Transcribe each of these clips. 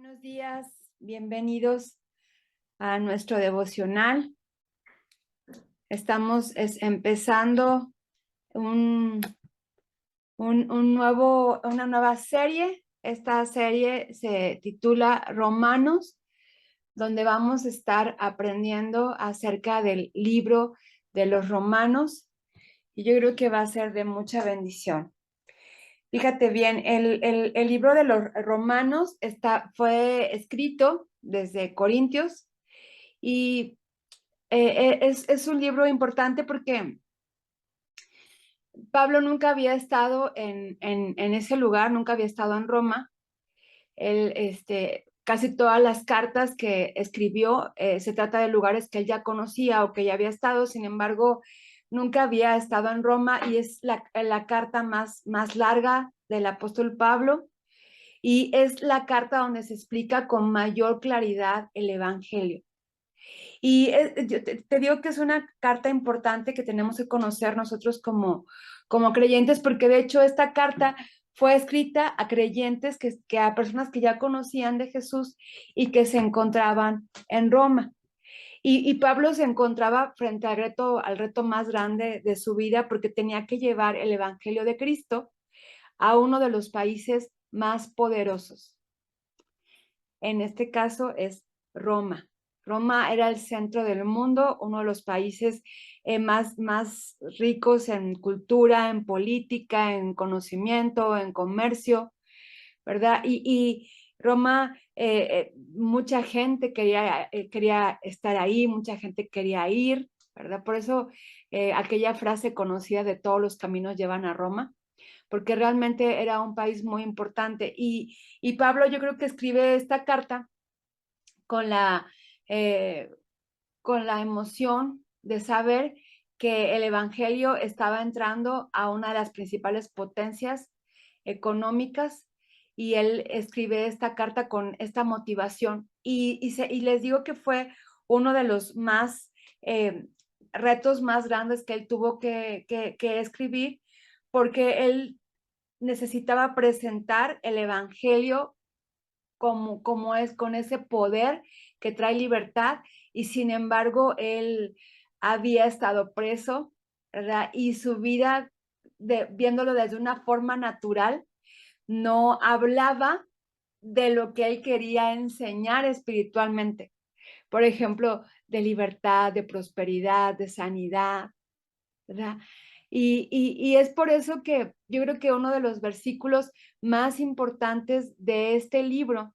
Buenos días, bienvenidos a nuestro devocional. Estamos empezando una nueva serie. Esta serie se titula Romanos, donde vamos a estar aprendiendo acerca del libro de los Romanos, y yo creo que va a ser de mucha bendición. Fíjate bien, el libro de los Romanos fue escrito desde Corintios y es un libro importante porque Pablo nunca había estado en ese lugar, nunca había estado en Roma. Él, casi todas las cartas que escribió se trata de lugares que él ya conocía o que ya había estado. Sin embargo, nunca había estado en Roma, y es la carta más larga del apóstol Pablo, y es la carta donde se explica con mayor claridad el Evangelio. Y yo te digo que es una carta importante que tenemos que conocer nosotros como creyentes, porque de hecho esta carta fue escrita a creyentes, a personas que ya conocían de Jesús y que se encontraban en Roma. Y Pablo se encontraba frente al reto más grande de su vida, porque tenía que llevar el Evangelio de Cristo a uno de los países más poderosos. En este caso es Roma. Roma era el centro del mundo, uno de los países más ricos en cultura, en política, en conocimiento, en comercio, ¿verdad? Y Roma, mucha gente quería estar ahí, mucha gente quería ir, ¿verdad? Por eso aquella frase conocida de todos los caminos llevan a Roma, porque realmente era un país muy importante. Y Pablo, yo creo que escribe esta carta con la, eh, con la emoción de saber que el Evangelio estaba entrando a una de las principales potencias económicas, y él escribe esta carta con esta motivación. Y les digo que fue uno de los eh, retos más grandes que él tuvo que escribir, porque él necesitaba presentar el Evangelio como es, con ese poder que trae libertad, y sin embargo él había estado preso, ¿verdad? Y su vida, viéndolo desde una forma natural, no hablaba de lo que él quería enseñar espiritualmente. Por ejemplo, de libertad, de prosperidad, de sanidad, ¿verdad? Y es por eso que yo creo que uno de los versículos más importantes de este libro,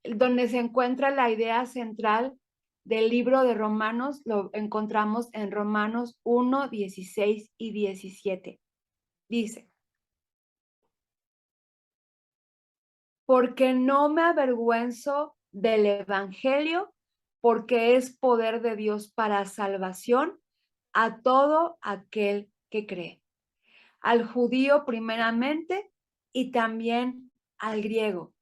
donde se encuentra la idea central del libro de Romanos, lo encontramos en Romanos 1, 16 y 17. Dice: porque no me avergüenzo del Evangelio, porque es poder de Dios para salvación a todo aquel que cree, al judío primeramente y también al griego,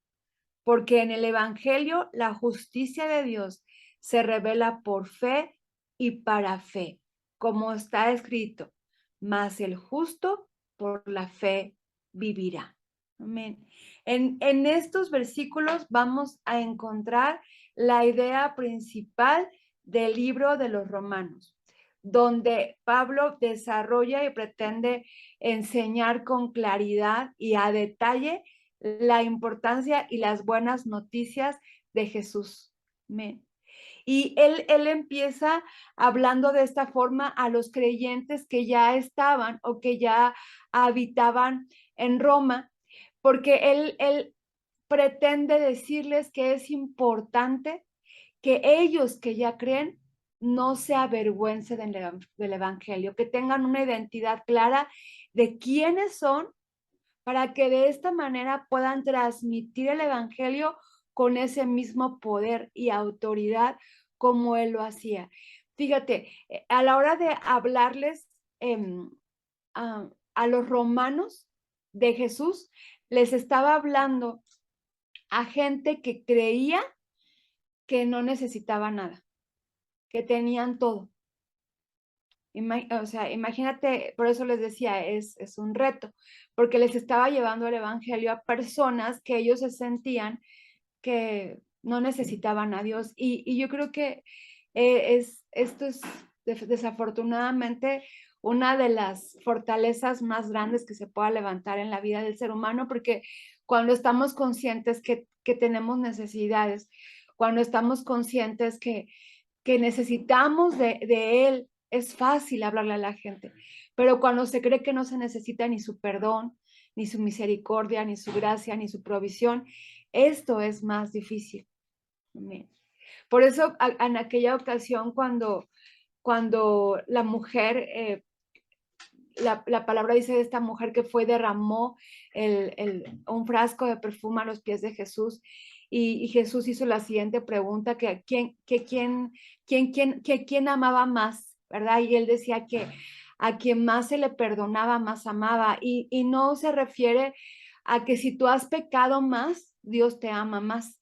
porque en el Evangelio la justicia de Dios se revela por fe y para fe, como está escrito: mas el justo por la fe vivirá. Amén. En estos versículos vamos a encontrar la idea principal del libro de los Romanos, donde Pablo desarrolla y pretende enseñar con claridad y a detalle la importancia y las buenas noticias de Jesús. Amén. Y él empieza hablando de esta forma a los creyentes que ya estaban o que ya habitaban en Roma, porque él pretende decirles que es importante que ellos que ya creen no se avergüencen del Evangelio, que tengan una identidad clara de quiénes son, para que de esta manera puedan transmitir el Evangelio con ese mismo poder y autoridad como él lo hacía. Fíjate, a la hora de hablarles a los romanos de Jesús, les estaba hablando a gente que creía que no necesitaba nada, que tenían todo. O sea, imagínate, por eso les decía, es un reto, porque les estaba llevando el Evangelio a personas que ellos se sentían que no necesitaban a Dios. Y yo creo que esto es desafortunadamente una de las fortalezas más grandes que se pueda levantar en la vida del ser humano, porque cuando estamos conscientes que tenemos necesidades, cuando estamos conscientes que necesitamos de Él, es fácil hablarle a la gente, pero cuando se cree que no se necesita ni su perdón, ni su misericordia, ni su gracia, ni su provisión, esto es más difícil. Amén. Por eso en aquella ocasión cuando la mujer, la palabra dice de esta mujer que fue, derramó un frasco de perfume a los pies de Jesús, y Jesús hizo la siguiente pregunta, que quién amaba más, ¿verdad? Y él decía que a quien más se le perdonaba, más amaba, y no se refiere a que si tú has pecado más, Dios te ama más.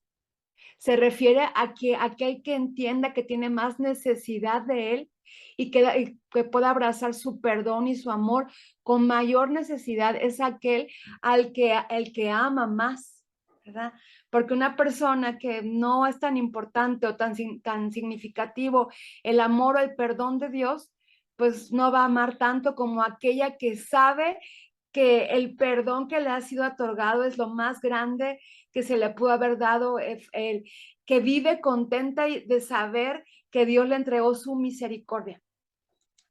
Se refiere a que aquel que entienda que tiene más necesidad de Él y que pueda abrazar su perdón y su amor con mayor necesidad, es aquel el que ama más, ¿verdad? Porque una persona que no es tan importante o tan significativo el amor o el perdón de Dios, pues no va a amar tanto como aquella que sabe que el perdón que le ha sido otorgado es lo más grande que se le pudo haber dado, que vive contenta de saber que Dios le entregó su misericordia,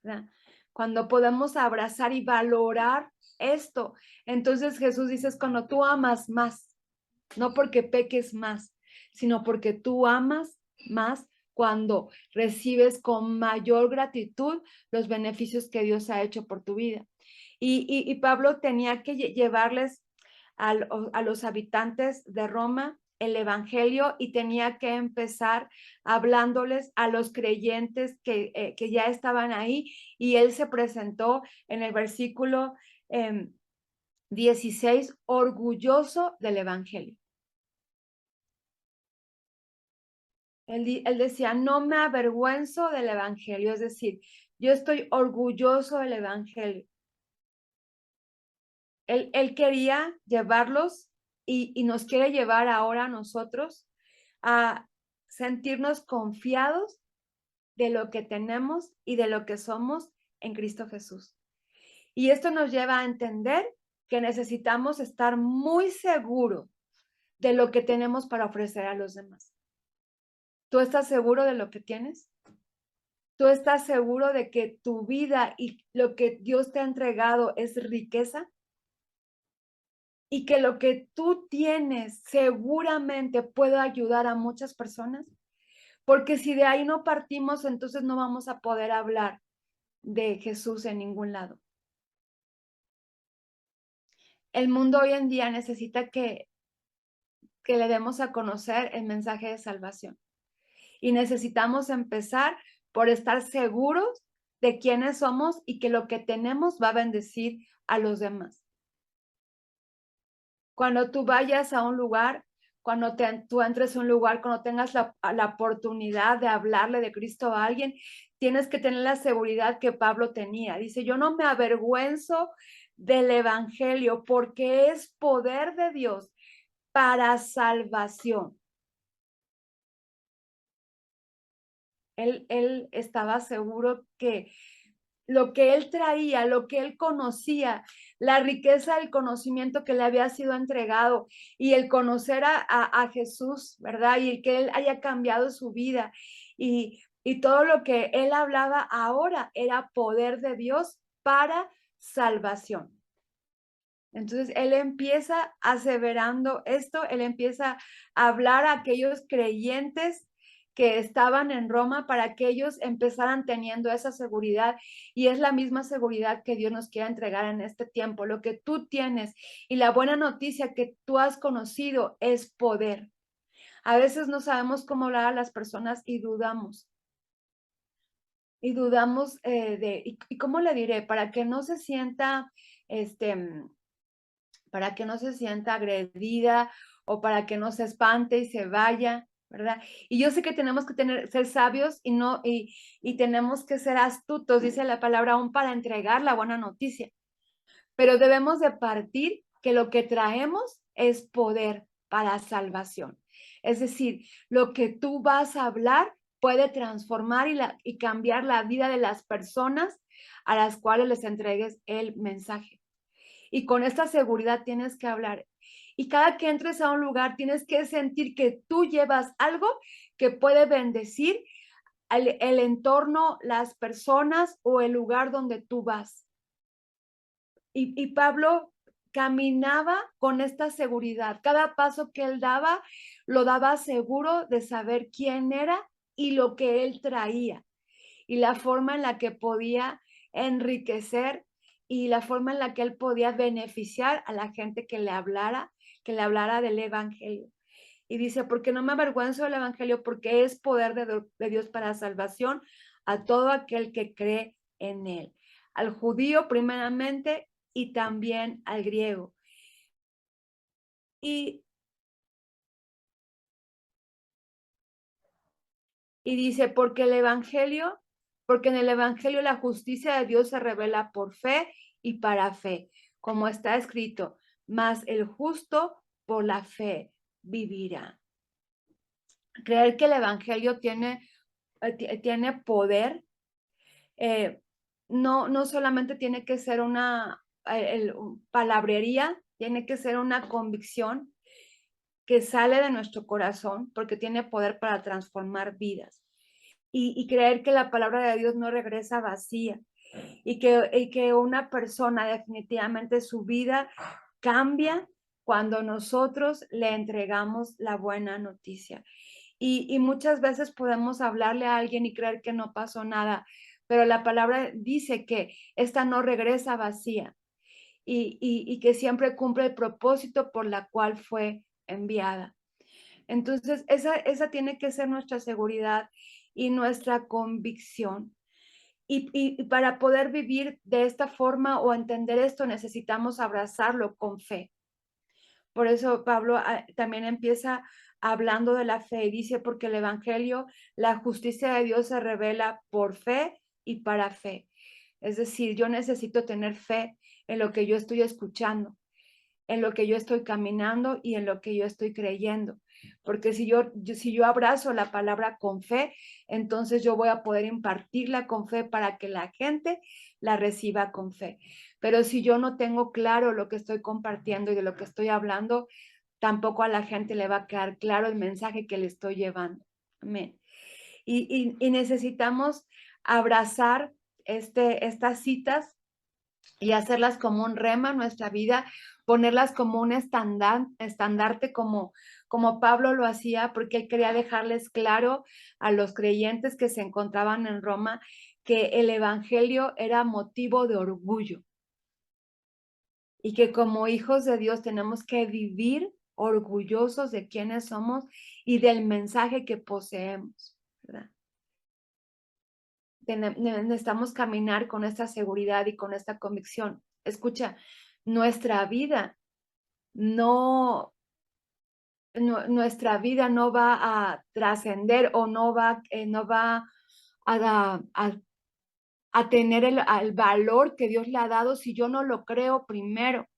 ¿verdad? Cuando podemos abrazar y valorar esto, entonces Jesús dice, es cuando tú amas más, no porque peques más, sino porque tú amas más cuando recibes con mayor gratitud los beneficios que Dios ha hecho por tu vida. Y Pablo tenía que llevarles a los habitantes de Roma el evangelio, y tenía que empezar hablándoles a los creyentes que ya estaban ahí, y él se presentó en el versículo 16 orgulloso del evangelio. Él decía, no me avergüenzo del evangelio, es decir, yo estoy orgulloso del evangelio. Él quería llevarlos y nos quiere llevar ahora a nosotros a sentirnos confiados de lo que tenemos y de lo que somos en Cristo Jesús. Y esto nos lleva a entender que necesitamos estar muy seguros de lo que tenemos para ofrecer a los demás. ¿Tú estás seguro de lo que tienes? ¿Tú estás seguro de que tu vida y lo que Dios te ha entregado es riqueza? Y que lo que tú tienes seguramente puede ayudar a muchas personas. Porque si de ahí no partimos, entonces no vamos a poder hablar de Jesús en ningún lado. El mundo hoy en día necesita que le demos a conocer el mensaje de salvación. Y necesitamos empezar por estar seguros de quiénes somos y que lo que tenemos va a bendecir a los demás. Cuando tú vayas a un lugar, cuando tú entres a un lugar, cuando tengas la oportunidad de hablarle de Cristo a alguien, tienes que tener la seguridad que Pablo tenía. Dice, yo no me avergüenzo del evangelio porque es poder de Dios para salvación. Él estaba seguro que lo que él traía, lo que él conocía, la riqueza del conocimiento que le había sido entregado, y el conocer a Jesús, ¿verdad? Y el que él haya cambiado su vida, y todo lo que él hablaba ahora era poder de Dios para salvación. Entonces él empieza aseverando esto, él empieza a hablar a aquellos creyentes que estaban en Roma para que ellos empezaran teniendo esa seguridad, y es la misma seguridad que Dios nos quiere entregar en este tiempo. Lo que tú tienes y la buena noticia que tú has conocido es poder. A veces no sabemos cómo hablar a las personas y dudamos. Y dudamos ¿y cómo le diré? Para que no se sienta, para que no se sienta agredida o para que no se espante y se vaya, ¿verdad? Y yo sé que tenemos que ser sabios y tenemos que ser astutos, dice la palabra, aún para entregar la buena noticia. Pero debemos de partir que lo que traemos es poder para salvación. Es decir, lo que tú vas a hablar puede transformar y cambiar la vida de las personas a las cuales les entregues el mensaje. Y con esta seguridad tienes que hablar. Y cada que entres a un lugar tienes que sentir que tú llevas algo que puede bendecir el entorno, las personas o el lugar donde tú vas. Y Pablo caminaba con esta seguridad. Cada paso que él daba, lo daba seguro de saber quién era y lo que él traía. Y la forma en la que podía enriquecer y la forma en la que él podía beneficiar a la gente que le hablara del evangelio. Y dice, porque no me avergüenzo del evangelio, porque es poder de Dios para salvación a todo aquel que cree en él. Al judío primeramente y también al griego. Y dice, porque en el evangelio la justicia de Dios se revela por fe y para fe, como está escrito, mas el justo por la fe vivirá. Creer que el evangelio tiene poder, no solamente tiene que ser una palabrería, tiene que ser una convicción que sale de nuestro corazón porque tiene poder para transformar vidas. Y creer que la palabra de Dios no regresa vacía y que una persona definitivamente su vida cambia cuando nosotros le entregamos la buena noticia. Y muchas veces podemos hablarle a alguien y creer que no pasó nada, pero la palabra dice que esta no regresa vacía y que siempre cumple el propósito por la cual fue enviada. Entonces, esa tiene que ser nuestra seguridad y nuestra convicción. Y para poder vivir de esta forma o entender esto, necesitamos abrazarlo con fe. Por eso Pablo también empieza hablando de la fe y dice, porque el evangelio, la justicia de Dios se revela por fe y para fe. Es decir, yo necesito tener fe en lo que yo estoy escuchando, en lo que yo estoy caminando y en lo que yo estoy creyendo. Porque si yo abrazo la palabra con fe, entonces yo voy a poder impartirla con fe para que la gente la reciba con fe. Pero si yo no tengo claro lo que estoy compartiendo y de lo que estoy hablando, tampoco a la gente le va a quedar claro el mensaje que le estoy llevando. Amén. Y necesitamos abrazar estas citas y hacerlas como un rema en nuestra vida, ponerlas como un estandarte como Pablo lo hacía, porque él quería dejarles claro a los creyentes que se encontraban en Roma que el evangelio era motivo de orgullo y que como hijos de Dios tenemos que vivir orgullosos de quienes somos y del mensaje que poseemos, ¿verdad? Necesitamos caminar con esta seguridad y con esta convicción. Escucha, nuestra vida nuestra vida no va a trascender o no va a tener el valor que Dios le ha dado si yo no lo creo primero.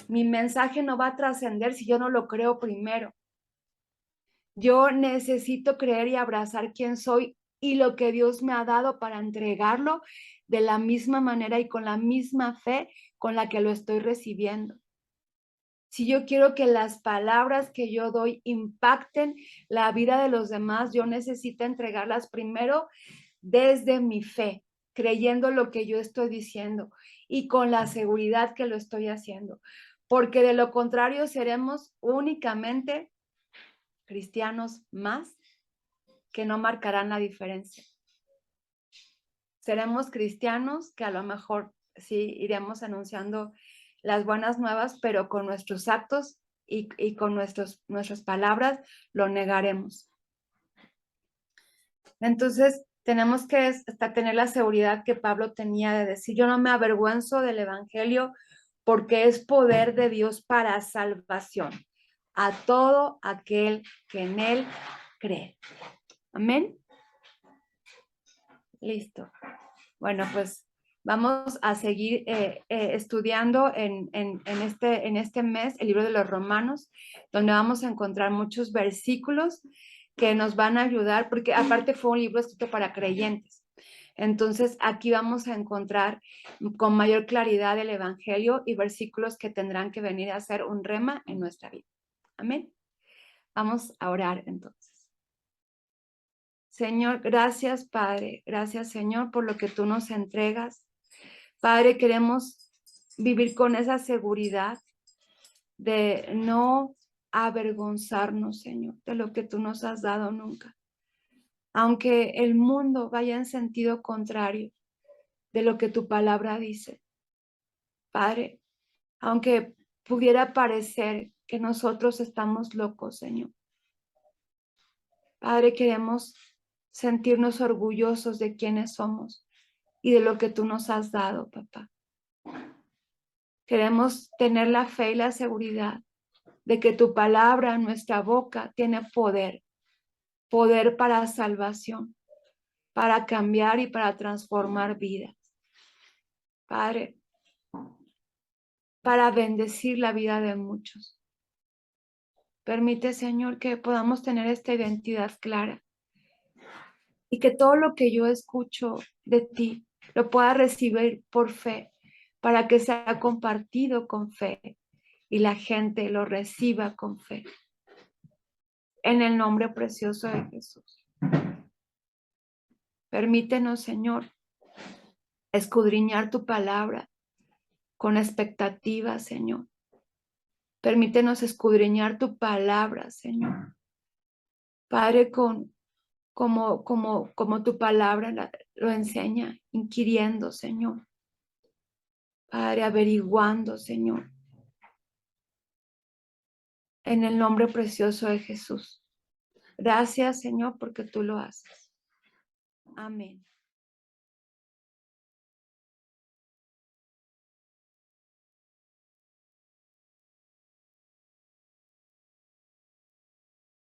Mi mensaje no va a trascender si yo no lo creo primero. Yo necesito creer y abrazar quién soy y lo que Dios me ha dado para entregarlo de la misma manera y con la misma fe con la que lo estoy recibiendo. Si yo quiero que las palabras que yo doy impacten la vida de los demás, yo necesito entregarlas primero desde mi fe, creyendo lo que yo estoy diciendo y con la seguridad que lo estoy haciendo. Porque de lo contrario seremos únicamente cristianos más que no marcarán la diferencia. Seremos cristianos que a lo mejor sí iremos anunciando las buenas nuevas, pero con nuestros actos y con nuestras palabras lo negaremos. Entonces, tenemos que tener la seguridad que Pablo tenía de decir, yo no me avergüenzo del evangelio porque es poder de Dios para salvación a todo aquel que en él cree. Amén. Listo. Bueno, pues Vamos a seguir estudiando en este mes el libro de los Romanos, donde vamos a encontrar muchos versículos que nos van a ayudar, porque aparte fue un libro escrito para creyentes. Entonces aquí vamos a encontrar con mayor claridad el Evangelio y versículos que tendrán que venir a ser un rema en nuestra vida. Amén. Vamos a orar entonces. Señor, gracias Padre, gracias Señor por lo que tú nos entregas. Padre, queremos vivir con esa seguridad de no avergonzarnos, Señor, de lo que tú nos has dado nunca. Aunque el mundo vaya en sentido contrario de lo que tu palabra dice. Padre, aunque pudiera parecer que nosotros estamos locos, Señor. Padre, queremos sentirnos orgullosos de quienes somos y de lo que tú nos has dado, papá. Queremos tener la fe y la seguridad de que tu palabra en nuestra boca tiene poder, poder para salvación, para cambiar y para transformar vidas. Padre, para bendecir la vida de muchos. Permite, Señor, que podamos tener esta identidad clara y que todo lo que yo escucho de ti lo pueda recibir por fe, para que sea compartido con fe y la gente lo reciba con fe. En el nombre precioso de Jesús. Permítenos, Señor, escudriñar tu palabra con expectativa, Señor. Permítenos escudriñar tu palabra, Señor. Padre, como tu palabra lo enseña, inquiriendo, Señor. Padre, averiguando, Señor. En el nombre precioso de Jesús. Gracias, Señor, porque tú lo haces. Amén.